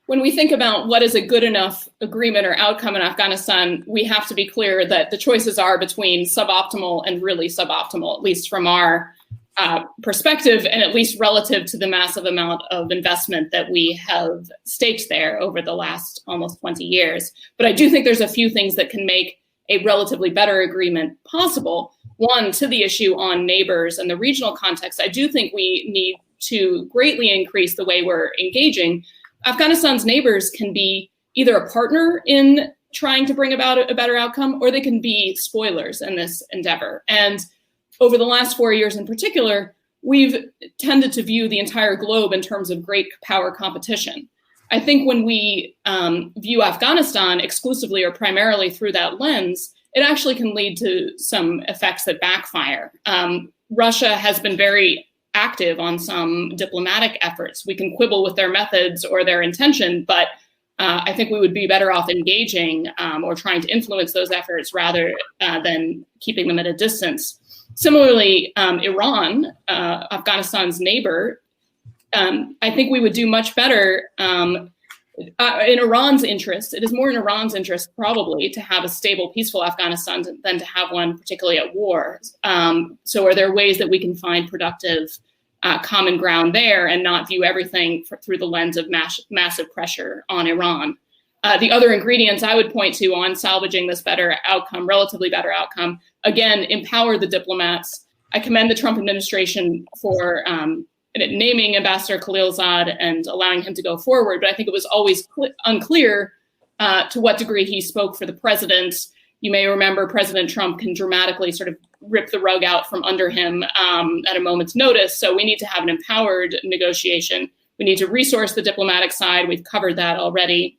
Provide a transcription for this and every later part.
when we think about what is a good enough agreement or outcome in Afghanistan, we have to be clear that the choices are between suboptimal and really suboptimal, at least from our perspective, and at least relative to the massive amount of investment that we have staked there over the last almost 20 years. But I do think there's a few things that can make a relatively better agreement possible. One, to the issue on neighbors and the regional context, I do think we need to greatly increase the way we're engaging. Afghanistan's neighbors can be either a partner in trying to bring about a better outcome, or they can be spoilers in this endeavor. And over the last 4 years in particular, we've tended to view the entire globe in terms of great power competition. I think when we view Afghanistan exclusively or primarily through that lens, it actually can lead to some effects that backfire. Russia has been very active on some diplomatic efforts. We can quibble with their methods or their intention, but I think we would be better off engaging or trying to influence those efforts rather than keeping them at a distance. Similarly, Iran, Afghanistan's neighbor, I think we would do much better in Iran's interest. It is more in Iran's interest probably to have a stable, peaceful Afghanistan than to have one particularly at war. So are there ways that we can find productive common ground there and not view everything through the lens of massive pressure on Iran? The other ingredients I would point to on salvaging this better outcome, relatively better outcome, again, empower the diplomats. I commend the Trump administration for naming Ambassador Khalilzad and allowing him to go forward, but I think it was always unclear to what degree he spoke for the president. You may remember President Trump can dramatically sort of rip the rug out from under him at a moment's notice. So we need to have an empowered negotiation. We need to resource the diplomatic side. We've covered that already.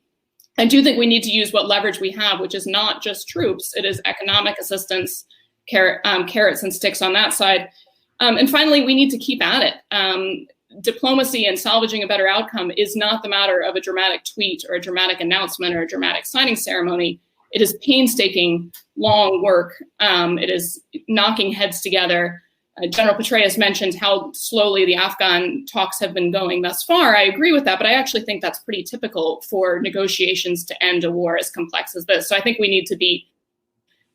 I do think we need to use what leverage we have, which is not just troops. It is economic assistance, carrots and sticks on that side. And finally, we need to keep at it. Diplomacy and salvaging a better outcome is not the matter of a dramatic tweet or a dramatic announcement or a dramatic signing ceremony. It is painstaking, long work. It is knocking heads together. General Petraeus mentioned how slowly the Afghan talks have been going thus far. I agree with that, but I actually think that's pretty typical for negotiations to end a war as complex as this. So I think we need to be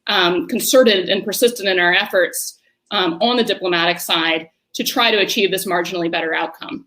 concerted and persistent in our efforts on the diplomatic side to try to achieve this marginally better outcome.